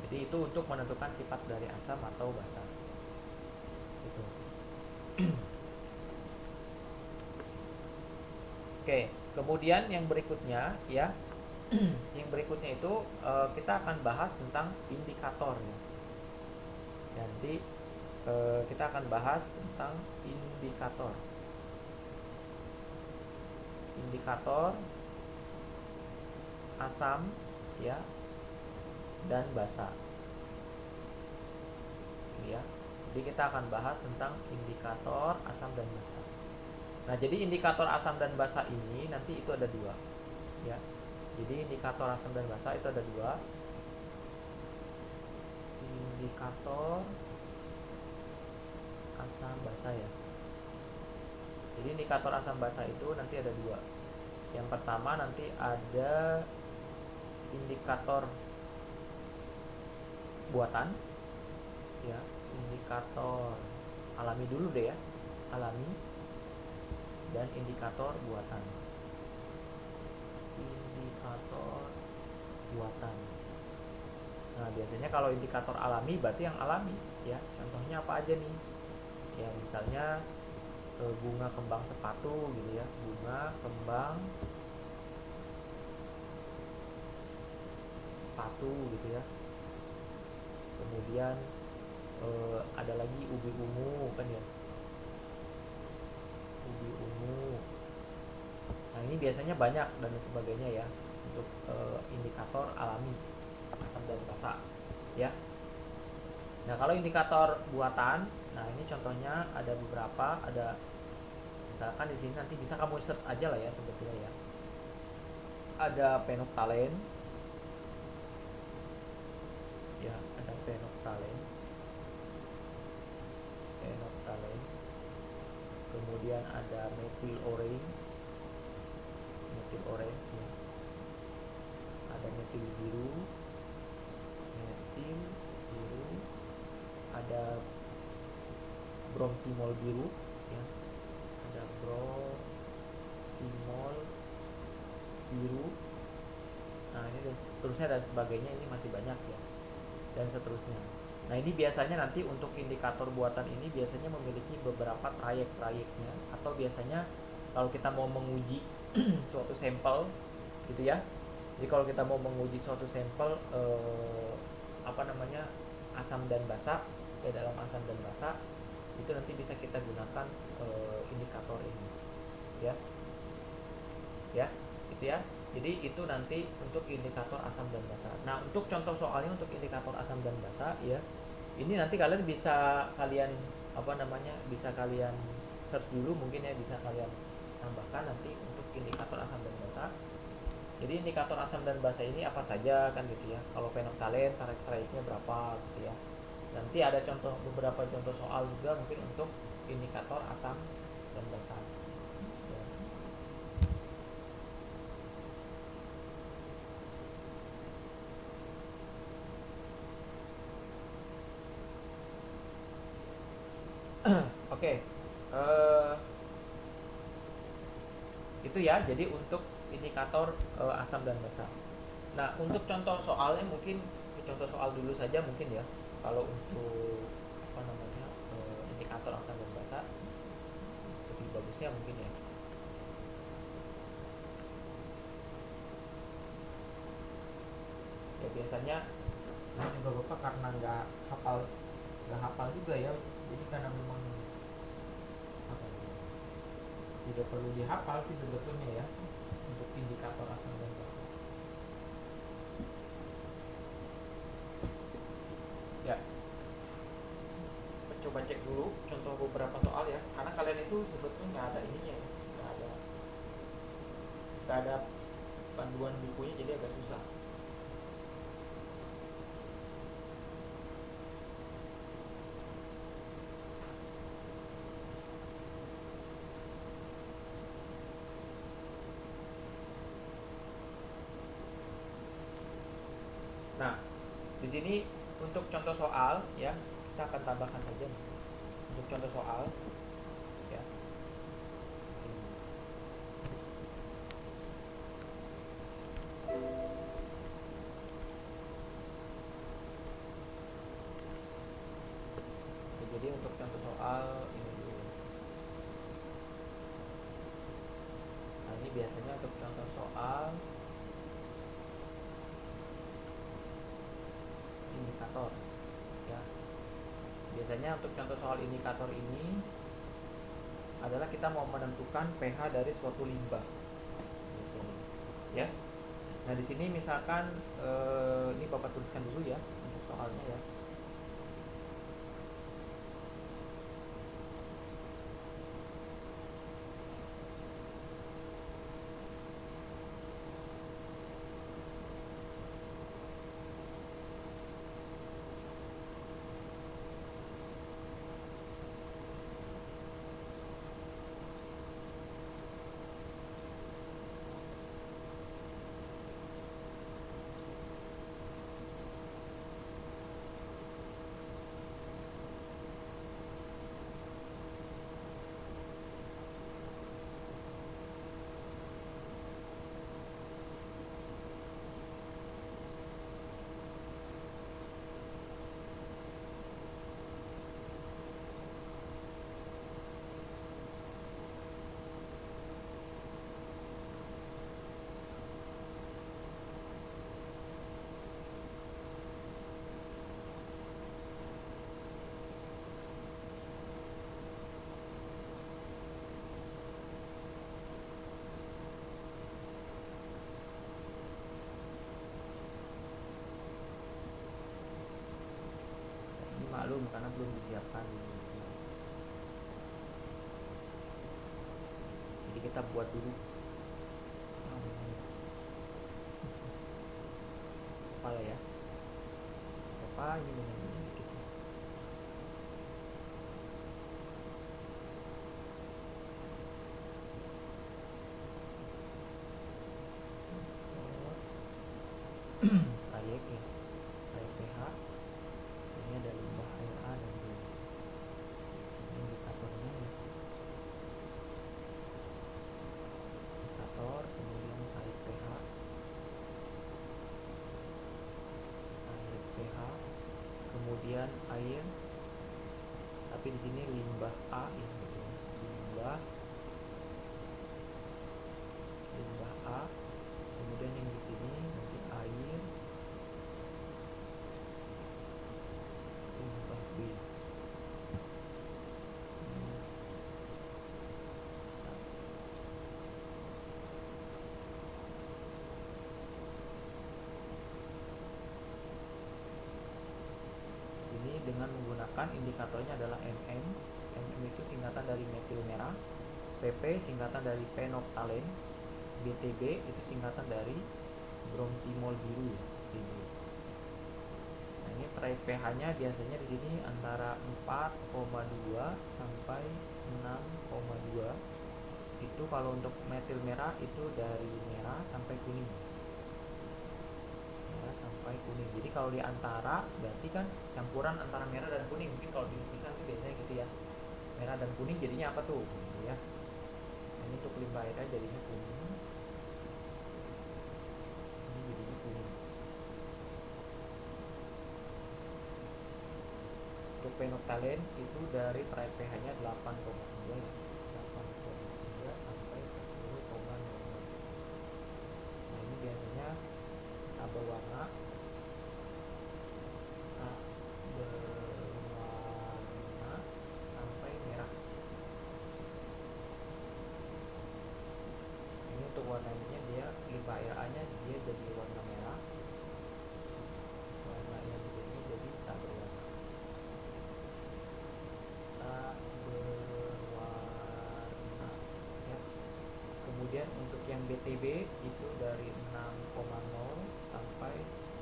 Speaker 1: Jadi itu untuk menentukan sifat dari asam atau basa gitu. Oke, kemudian yang berikutnya ya, yang berikutnya itu kita akan bahas tentang indikator ya. Nanti kita akan bahas tentang indikator. Indikator asam ya dan basa. Ya. Jadi kita akan bahas tentang indikator asam dan basa. Nah, jadi indikator asam dan basa ini nanti itu ada dua. Ya. Jadi indikator asam dan basa itu ada dua. Indikator asam basa ya. Jadi indikator asam basa itu nanti ada dua. Yang pertama nanti ada indikator buatan ya, indikator alami dulu deh ya, alami, dan indikator buatan. Indikator buatan. Nah biasanya kalau indikator alami berarti yang alami ya, contohnya apa aja nih ya, misalnya bunga kembang sepatu gitu ya, bunga kembang sepatu gitu ya. Kemudian ada lagi ubi ungu kan ya, ubi ungu. Nah ini biasanya banyak dan sebagainya ya untuk indikator alami asam dan basa ya. Nah kalau indikator buatan, nah ini contohnya ada beberapa, ada misalkan di sini nanti bisa kamu search aja lah ya sebetulnya ya. Ada penoktalen ya, ada penoktalen, kemudian ada methyl orange ya, ada metil biru, ada bromtimol biru ya, ada bromtimol biru. Nah ini dan seterusnya dan sebagainya, ini masih banyak ya, dan seterusnya. Nah ini biasanya nanti untuk indikator buatan ini biasanya memiliki beberapa trayek-trayeknya, atau biasanya kalau kita mau menguji suatu sampel gitu ya. Jadi kalau kita mau menguji suatu sampel asam dan basa ya, dalam asam dan basa itu nanti bisa kita gunakan indikator ini ya. Ya, gitu ya. Jadi itu nanti untuk indikator asam dan basa. Nah, untuk contoh soalnya untuk indikator asam dan basa ya, ini nanti kalian bisa bisa kalian search dulu mungkin ya, bisa kalian tambahkan nanti untuk indikator asam dan basa. Jadi indikator asam dan basa ini apa saja kan gitu ya. Kalau penoktalen trayeknya berapa gitu ya. Nanti ada beberapa contoh soal juga mungkin untuk indikator asam dan basa. Ya. Oke, eh, itu ya. Jadi untuk indikator asam dan basa. Nah, untuk contoh soalnya mungkin contoh soal dulu saja mungkin ya. Kalau untuk apa namanya indikator asam dan basa lebih bagusnya mungkin ya. Ya biasanya juga bapak karena nggak hafal juga ya. Jadi karena memang apa ya, tidak perlu dihafal sih sebetulnya ya untuk indikator asam dan basa. Ya, coba cek dulu contoh beberapa soal ya. Karena kalian itu sebetulnya nggak ada ininya ya, nggak ada panduan bukunya jadi agak susah. Nah, di sini untuk contoh soal ya kita akan tambahkan saja untuk contoh soal ya. Oke, jadi untuk contoh soal ini dulu. Nah, ini biasanya untuk contoh soal indikator ya. Biasanya untuk contoh soal indikator ini adalah kita mau menentukan pH dari suatu limbah biasanya ya. Nah, di sini misalkan ini Bapak tuliskan dulu ya untuk soalnya ya. Ini maklum karena belum disiapkan. Jadi kita buat dulu apa ya. Apa ini dengan dikit. Air ya, air pH. Ini ada limbah air A dan B. Ini indikatornya ya. Indikator, kemudian air pH, kemudian air. Tapi di sini limbah A ya, gitu ya. Limbah A. Kemudian yang di sini nanti air, limbah B. Sini dengan menggunakan indikatornya adalah MM. MM itu singkatan dari metil merah, PP singkatan dari phenolphthalein, BTB itu singkatan dari bromtimol biru ya, biru. Nah, ini try pH-nya biasanya di sini antara 4,2 sampai 6,2. Itu kalau untuk metil merah itu dari merah sampai kuning. Merah sampai kuning. Jadi kalau di antara berarti kan campuran antara merah dan kuning. Mungkin kalau di lukisan itu biasanya gitu ya. Merah dan kuning jadinya apa tuh? Gitu ya. Ini untuk limbah airnya jadinya kuning. Ini jadinya kuning. Untuk phenolphthalein itu dari try pH-nya 8,3 ya. 8,3 sampai 10,0. Nah, ini biasanya tabel warna berwarna sampai merah. Ini untuk warnanya dia limbah air A-nya dia jadi warna merah. Warna yang jadinya jadi tak berwarna. Tak berwarna ya. Kemudian untuk yang BTB itu dari 6,0 sampai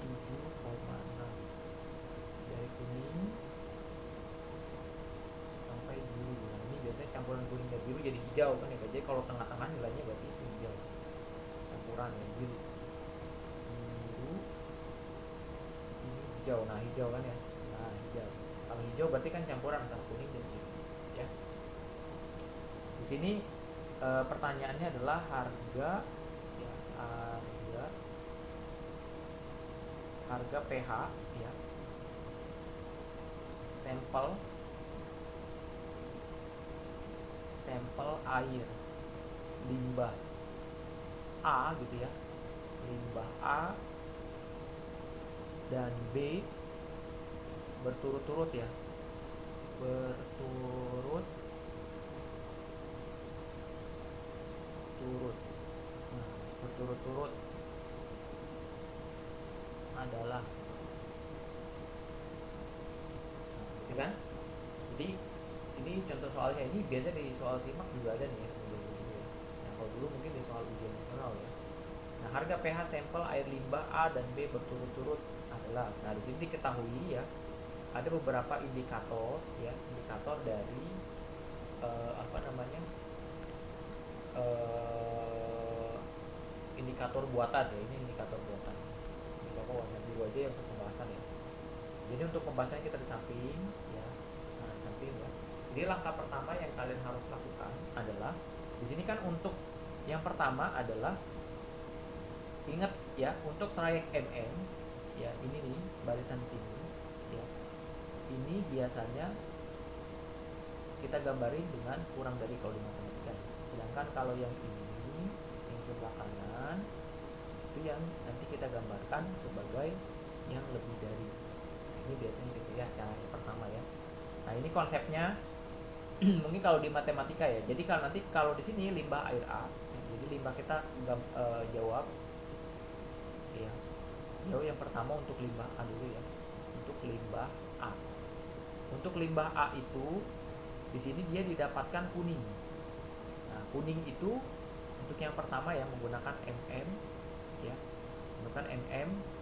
Speaker 1: 7,6. Dari kuning sampai biru. Nah, ini biasanya campuran kuning dan biru jadi hijau kan ya. Jadi kalau tengah-tengah nilainya berarti itu hijau. Campuran ya biru. Biru ini hijau. Nah, hijau kan ya. Nah, hijau. Kalau hijau berarti kan campuran antara kuning dan biru ya. Di sini pertanyaannya adalah harga ya, harga pH ya. Sampel air limbah A gitu ya, limbah A dan B berturut-turut ya, berturut-turut. Nah, berturut-turut adalah, nah, gitu kan? Jadi ini contoh soalnya, ini biasa di soal simak juga ada nih ya, gitu ya. Nah, kalau dulu mungkin di soal ujian nasional ya. Nah, harga pH sampel air limbah A dan B berturut-turut adalah. Nah, di sini diketahui ya, ada beberapa indikator ya, indikator dari apa namanya? Indikator buatan ya, ini indikator buatan. Ini Bapak warna biru aja ya untuk pembahasan ya. Jadi untuk pembahasannya kita di samping ya. Nah, di samping ya. Jadi langkah pertama yang kalian harus lakukan adalah di sini kan untuk yang pertama adalah ingat ya, untuk trayek MM ya, ini nih barisan sini ya. Ini biasanya kita gambarin dengan kurang dari kalau di matematika. Sedangkan kalau yang ini yang sebelah kanan itu yang nanti kita gambarkan sebagai yang lebih dari. Ini biasanya gitu ya cara yang pertama ya. Nah, ini konsepnya mungkin kalau di matematika ya. Jadi kalau nanti kalau di sini limbah air A, ya, jadi limbah kita jawab ya. Jauh yang pertama untuk limbah A dulu ya. Untuk limbah A. Untuk limbah A itu di sini dia didapatkan kuning. Nah, kuning itu untuk yang pertama ya menggunakan MM ya. Menggunakan MM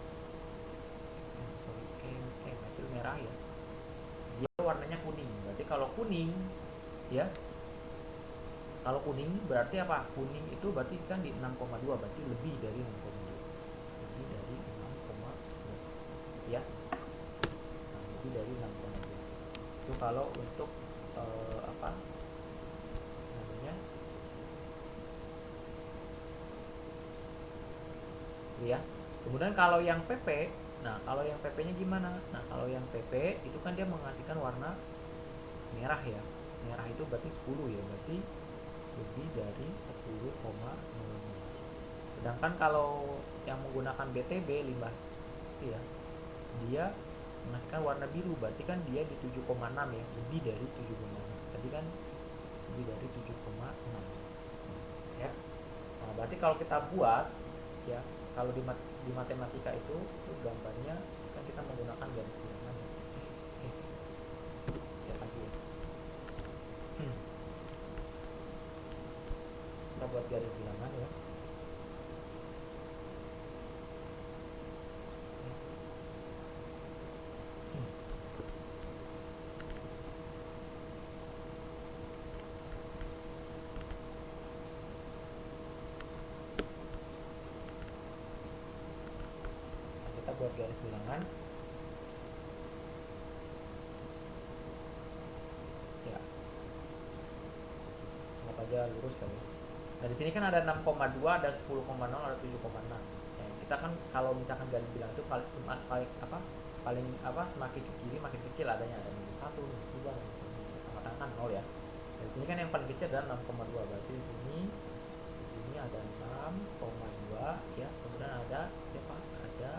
Speaker 1: itu merah ya. Dia warnanya kuning. Berarti kalau kuning ya, kalau kuning berarti apa? Kuning itu berarti kan di 6,2, berarti lebih dari 6,2. Lebih dari 6,2 ya. Nah, lebih dari 6,2. Itu kalau untuk apa namanya? Ya. Kemudian kalau yang PP, nah kalau yang PP-nya gimana? Nah, kalau yang PP itu kan dia menghasilkan warna merah ya. Merah itu berarti 10 ya, berarti lebih dari 10,0. Sedangkan kalau yang menggunakan BTB limbah itu ya, dia menghasilkan warna biru, berarti kan dia di 7,6 ya, lebih dari 7,6. Tadi kan lebih dari 7,6 ya. Nah, berarti kalau kita buat ya, kalau di matematika itu gambarnya kan kita menggunakan garis bilangan. Cek lagi ya. Kita buat garis bilangan ya. buat garis bilangan. Ya, anggap aja lurus kali. Nah, di sini kan ada 6,2, ada 10,0, ada 7,6. Ya, kita kan kalau misalkan garis bilang itu paling semakin ke kiri makin kecil adanya, ada minus 1, minus 2, tengah-tengah kan 0 ya. Nah, di sini kan yang paling kecil adalah 6,2, berarti di sini ada 6,2 ya, kemudian ada siapa? Ada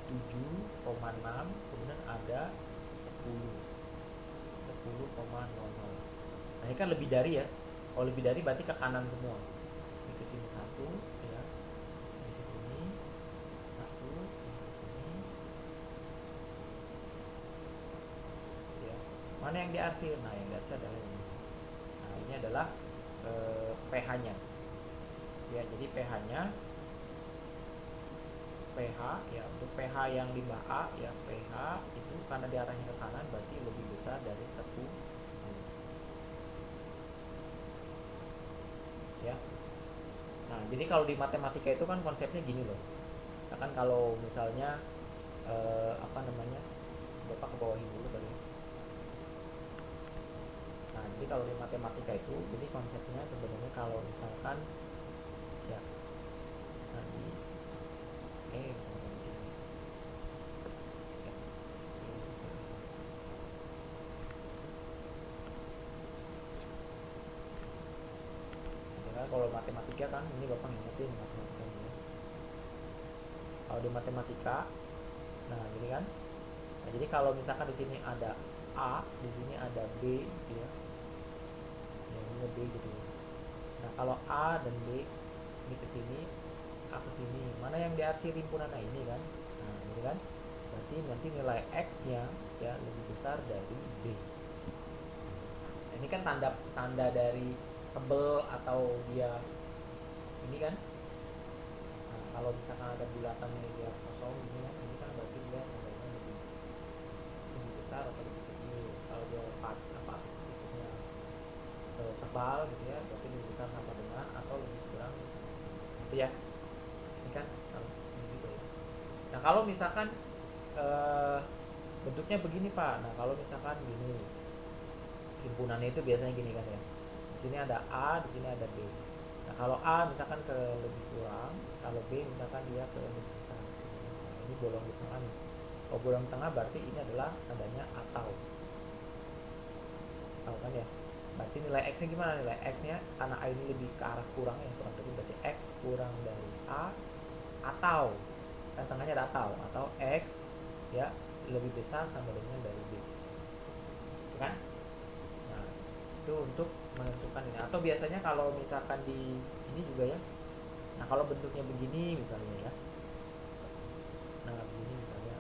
Speaker 1: 7,6, kemudian ada 10,00. Nah, ini kan lebih dari ya. Kalau lebih dari berarti ke kanan semua. Ini ke sini 1 ya. Ini ke sini 1, ini ke sini. Ya. Mana yang diarsir? Nah, yang diarsir adalah ini. Nah, ini adalah pH-nya. Ya, jadi pH-nya pH ya, untuk pH yang limbah A ya, pH itu karena diarahnya ke kanan berarti lebih besar dari 10 ya. Nah, jadi kalau di matematika itu kan konsepnya gini loh. Misalkan kalau misalnya apa namanya? Bapak ke bawahin dulu kali. Nah, jadi kalau di matematika itu jadi konsepnya sebenarnya kalau misalkan ya tadi kalau matematika kan ini bapak ngingetin matematika ini. Kalau di matematika, nah gini kan. Nah, jadi kalau misalkan di sini ada A, di sini ada B gitu ya. Ya, ini B gitu ya. Nah, kalau A dan B ini ke sini, A ke sini, mana yang diarsir himpunan? Nah, ini kan. Nah, ini kan. Berarti nanti nilai X-nya ya lebih besar dari B. Nah, ini kan tanda dari tebel atau dia ini kan. Nah, kalau misalkan ada bulatannya dia kosong ini kan berarti dia tandanya lebih besar atau lebih kecil. Kalau dia bentuknya tebal gitu ya, berarti lebih besar sama dengan atau lebih kurang gitu ya. Ini kan harus gitu ya. Nah, kalau misalkan bentuknya begini Pak, nah kalau misalkan gini himpunannya itu biasanya gini kan ya, di sini ada A, di sini ada B. Nah, kalau A misalkan ke lebih kurang, kalau B misalkan dia ke lebih besar. Nah, ini bolong di tengah nih. Kalau bolong tengah berarti ini adalah tandanya atau. Tahu kan ya? Berarti nilai X-nya gimana? Nilai X-nya karena A ini lebih ke arah kurang ya, kurang dari berarti X kurang dari A atau kan tengahnya ada atau X ya lebih besar sama dengan dari B. Itu kan? Nah, itu untuk menentukan ini. Atau biasanya kalau misalkan di ini juga ya. Nah, kalau bentuknya begini misalnya ya. Nah, begini misalnya.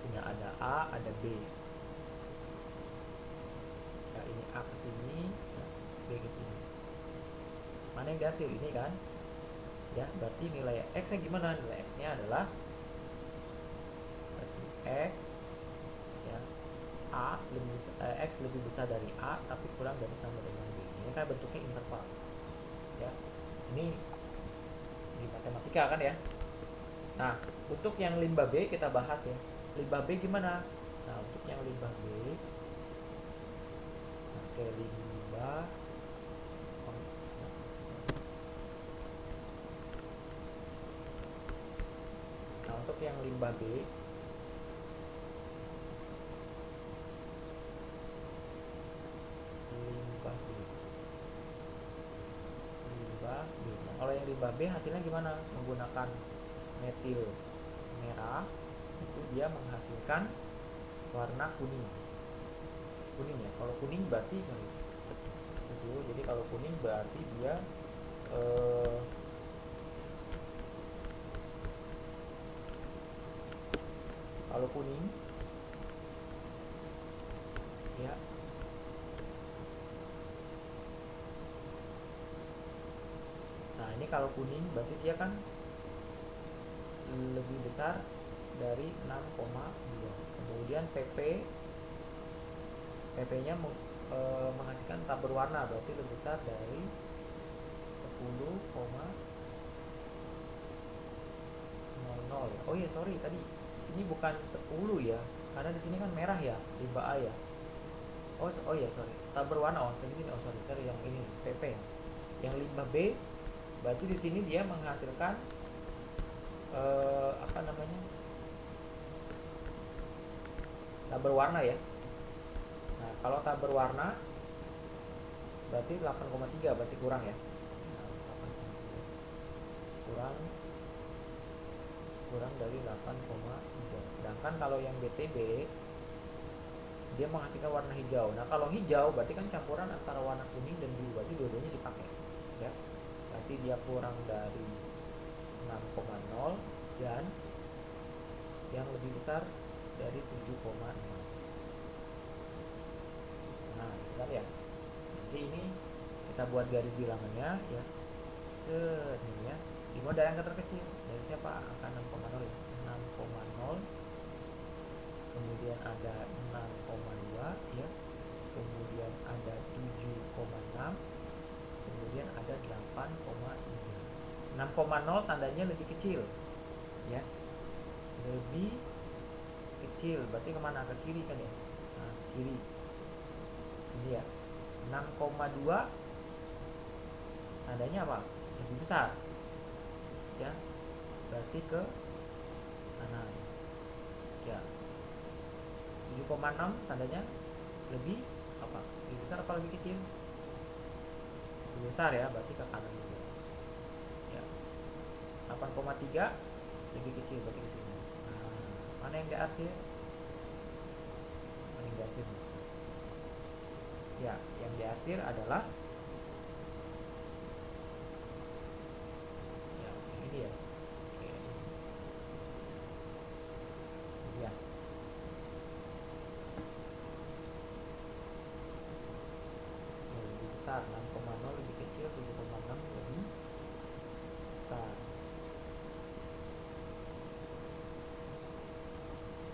Speaker 1: Sini ada A, ada B. Ya, ini A ke sini, ya, B ke sini. Mana yang dihasil ini kan? Ya, berarti nilai X-nya gimana? Nilai X-nya adalah berarti X ya A X lebih besar dari A tapi kurang dari sama dengan B. Ini kan bentuknya interval. Ya. Ini di matematika kan ya. Nah, untuk yang limbah B kita bahas ya. Limbah B gimana? Nah, untuk yang limbah B limbah Nah, untuk yang limbah B Nah, kalau yang limbah B hasilnya gimana? Menggunakan metil merah itu dia menghasilkan warna kuning ya. Kalau kuning berarti jadi kalau kuning berarti dia kalau kuning ya nah ini kalau kuning berarti dia kan lebih besar dari 6,2. Kemudian PP nya menghasilkan tak berwarna berarti lebih besar dari 10,00 0 ya. Oh iya, sorry tadi ini bukan 10 ya, karena di sini kan merah ya, limbah A ya. Oh iya, sorry, tak berwarna. Oh di sini, oh sorry yang ini PP ya. Yang limbah B berarti di sini dia menghasilkan apa namanya, tak berwarna ya. Nah kalau tak berwarna berarti 8,3, berarti kurang ya. Nah, 8,3 kurang kurang dari 8,3. Sedangkan kalau yang BTB dia menghasilkan warna hijau. Nah kalau hijau berarti kan campuran antara warna kuning dan biru, berarti dua-duanya dipakai ya. Berarti dia kurang dari 6,0 dan yang lebih besar dari 7,6. Nah kan ya, jadi ini kita buat garis bilangannya ya, ini ya. Dimulai dari angka terkecil, dari siapa? Angka 6,0 ya. 6,0, kemudian ada 6,2 ya, kemudian ada 7,6, kemudian ada 8,3. 6,0 tandanya lebih kecil ya, lebih kecil, berarti kemana? Ke kiri kan ya. Nah, kiri ini ya. 6,2 tandanya apa? Lebih besar ya, berarti ke kanan ya. 7,6 tandanya lebih apa? Lebih besar apa lebih kecil? Lebih besar ya, berarti ke kanan juga ya. 8,3 lebih kecil, berarti ke sini. Nah, mana yang diarsir? Mana yang diarsir? Ya, yang diarsir adalah ya ini ya. Oke. Ya. Lebih besar, 6,0 lebih kecil, 7,6 lebih besar.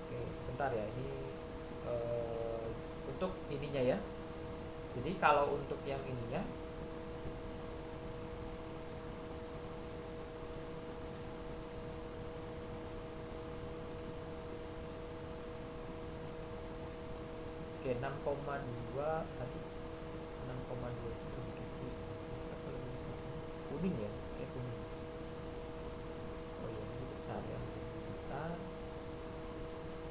Speaker 1: Oke, sebentar ya, ini untuk ininya ya. Jadi kalau untuk yang ininya, oke 6,2 tadi, 6,2 itu lebih kecil. Apa lebih besar? Kuning ya, kayak kuning. Oh iya, lebih besar ya, lebih besar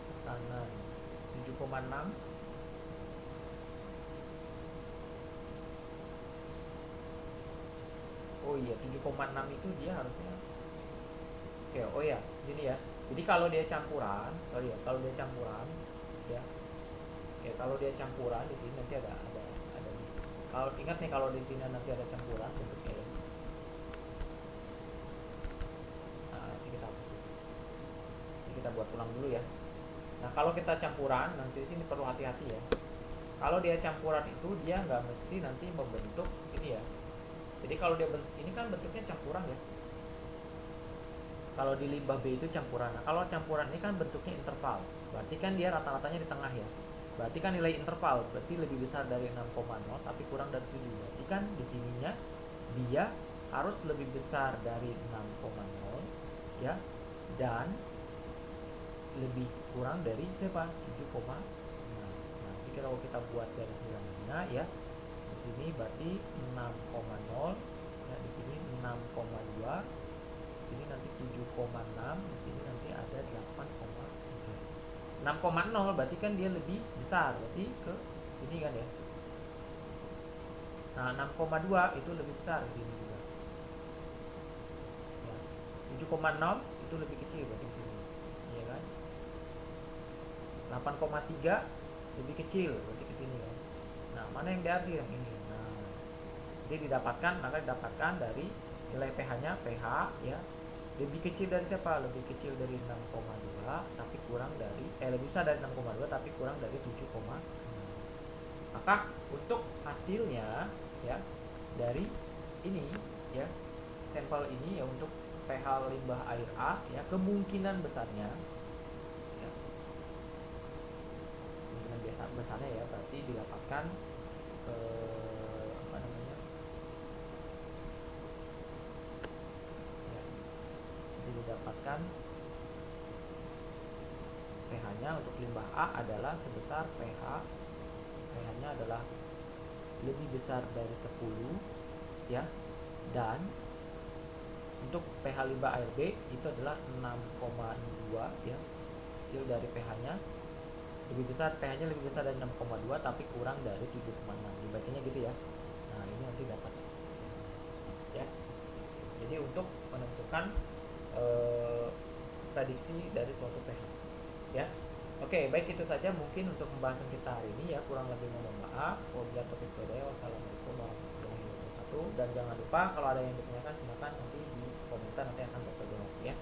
Speaker 1: ke kanan. 7,6. Oh iya, 7,6 itu dia harusnya. Oke, oh ya, gini ya. Jadi kalau dia campuran, sorry ya, kalau dia campuran, ya, ya kalau dia campuran di sini nanti ada di sini. Kalau ingat nih, kalau di sini nanti ada campuran bentuknya ya. Nah, nanti kita buat ulang dulu ya. Nah kalau kita campuran, nanti di sini perlu hati-hati ya. Kalau dia campuran itu dia nggak mesti nanti membentuk ini ya. Jadi kalau dia ini kan bentuknya campuran ya. Kalau di limbah B itu campuran. Nah, kalau campuran ini kan bentuknya interval. Berarti kan dia rata-ratanya di tengah ya. Berarti kan nilai interval, berarti lebih besar dari 6,0 tapi kurang dari 7. Berarti kan di sininya dia harus lebih besar dari 6,0 ya, dan lebih kurang dari siapa? 7,6. Nah, jadi kalau kita buat garis bilangnya ya, di sini berarti 6,0 ya, di sini 6,2, sini nanti 7,6, di sini nanti ada 8,3. 6,0 berarti kan dia lebih besar, berarti ke sini kan ya. Nah 6,2 itu lebih besar di sini juga ya. 7,6 itu lebih kecil berarti di sini ya kan. 8,3 lebih kecil berarti ke sini kan. Nah mana yang diarsir? Yang ini. Nah dia didapatkan, maka didapatkan dari nilai pH nya, pH ya, lebih kecil dari siapa? Lebih kecil dari 6,2 tapi kurang dari lebih besar dari 6,2 tapi kurang dari 7,6. Maka untuk hasilnya ya, dari ini ya, sampel ini ya, untuk pH limbah air A ya, kemungkinan besarnya ya, kemungkinan besarnya ya, berarti didapatkan apa namanya ya, didapatkan pH-nya untuk limbah A adalah sebesar pH-nya adalah lebih besar dari 10 ya, dan untuk pH limbah air B itu adalah 6,2 ya, kecil dari pH-nya, lebih besar pH-nya lebih besar dari 6,2 tapi kurang dari 7,6, dibacanya gitu ya. Nah ini nanti dapat ya. Jadi untuk menentukan prediksi dari suatu pH ya. Oke, baik, itu saja mungkin untuk pembahasan kita hari ini ya, kurang lebih mohon maaf. Wabillahi taufiq wal hidayah. Wassalamualaikum warahmatullahi wabarakatuh. Dan jangan lupa kalau ada yang ditanyakan silakan nanti di komentar, nanti akan terjawab ya.